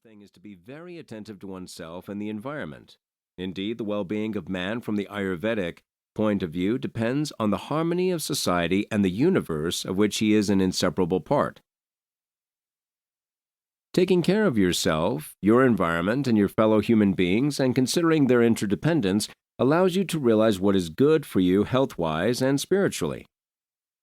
thing is to be very attentive to oneself and the environment. Indeed, the well-being of man from the Ayurvedic point of view depends on the harmony of society and the universe of which he is an inseparable part. Taking care of yourself, your environment, and your fellow human beings, and considering their interdependence allows you to realize what is good for you health-wise and spiritually.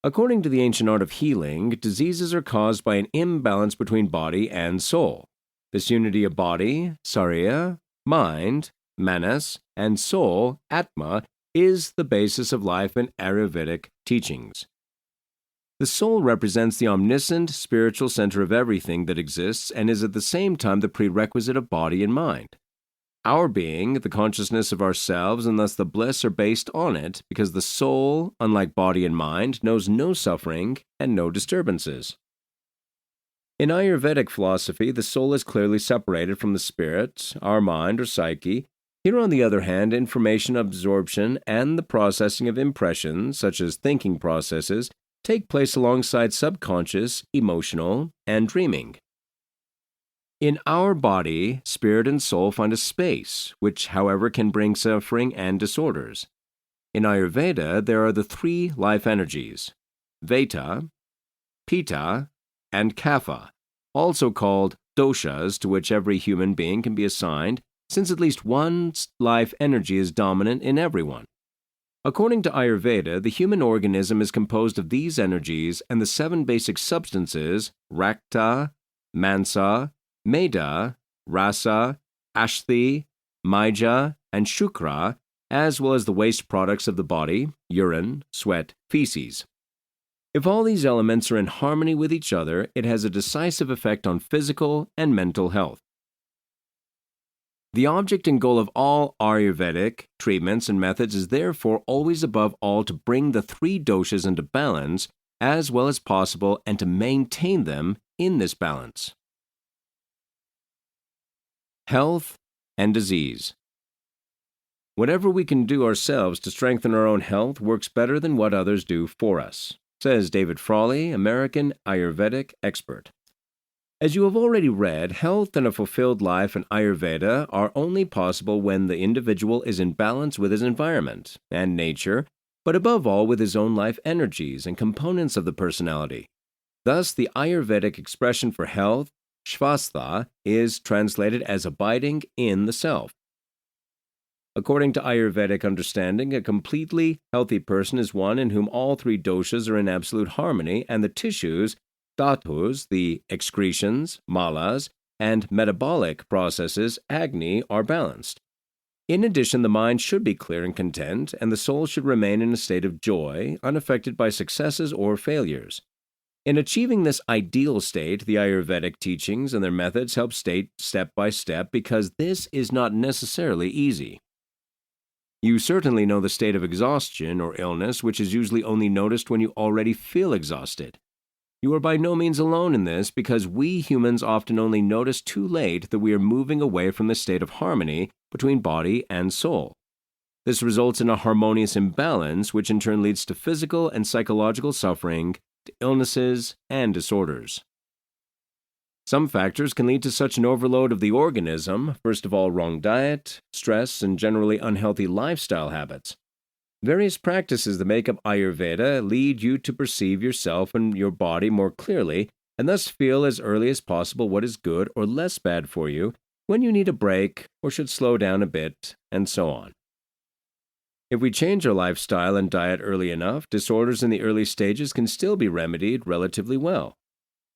According to the ancient art of healing, diseases are caused by an imbalance between body and soul. This unity of body, sarya, mind, manas, and soul, atma, is the basis of life in Ayurvedic teachings. The soul represents the omniscient spiritual center of everything that exists and is at the same time the prerequisite of body and mind. Our being, the consciousness of ourselves, and thus the bliss are based on it because the soul, unlike body and mind, knows no suffering and no disturbances. In Ayurvedic philosophy, the soul is clearly separated from the spirit, our mind or psyche. Here, on the other hand, information absorption and the processing of impressions, such as thinking processes, take place alongside subconscious, emotional, and dreaming. In our body, spirit and soul find a space, which, however, can bring suffering and disorders. In Ayurveda, there are the three life energies, Vata, Pitta, and Kapha, also called doshas, to which every human being can be assigned, since at least one life energy is dominant in everyone. According to Ayurveda, the human organism is composed of these energies and the seven basic substances, Rakta, Mansa, Meda, Rasa, Ashthi, Maija, and Shukra, as well as the waste products of the body, urine, sweat, feces. If all these elements are in harmony with each other, it has a decisive effect on physical and mental health. The object and goal of all Ayurvedic treatments and methods is therefore always above all to bring the three doshas into balance as well as possible and to maintain them in this balance. Health and disease. Whatever we can do ourselves to strengthen our own health works better than what others do for us, says David Frawley, American Ayurvedic expert. As you have already read, health and a fulfilled life in Ayurveda are only possible when the individual is in balance with his environment and nature, but above all with his own life energies and components of the personality. Thus, the Ayurvedic expression for health, svastha, is translated as abiding in the self. According to Ayurvedic understanding, a completely healthy person is one in whom all three doshas are in absolute harmony and the tissues, dhatus, the excretions, malas, and metabolic processes, agni, are balanced. In addition, the mind should be clear and content, and the soul should remain in a state of joy, unaffected by successes or failures. In achieving this ideal state, the Ayurvedic teachings and their methods help state step by step because this is not necessarily easy. You certainly know the state of exhaustion or illness, which is usually only noticed when you already feel exhausted. You are by no means alone in this because we humans often only notice too late that we are moving away from the state of harmony between body and soul. This results in a harmonious imbalance, which in turn leads to physical and psychological suffering, to illnesses and disorders. Some factors can lead to such an overload of the organism, first of all wrong diet, stress, and generally unhealthy lifestyle habits. Various practices that make up Ayurveda lead you to perceive yourself and your body more clearly and thus feel as early as possible what is good or less bad for you, when you need a break or should slow down a bit, and so on. If we change our lifestyle and diet early enough, disorders in the early stages can still be remedied relatively well.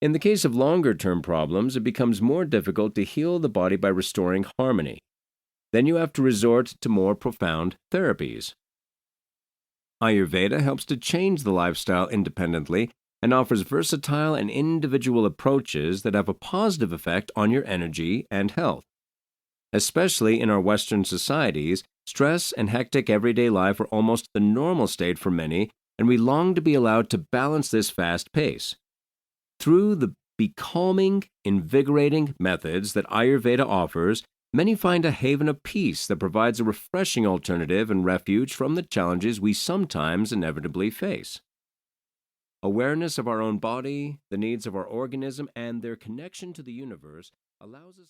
In the case of longer-term problems, it becomes more difficult to heal the body by restoring harmony. Then you have to resort to more profound therapies. Ayurveda helps to change the lifestyle independently and offers versatile and individual approaches that have a positive effect on your energy and health. Especially in our Western societies, stress and hectic everyday life are almost the normal state for many, and we long to be allowed to balance this fast pace. Through the becalming, invigorating methods that Ayurveda offers, many find a haven of peace that provides a refreshing alternative and refuge from the challenges we sometimes inevitably face. Awareness of our own body, the needs of our organism, and their connection to the universe allows us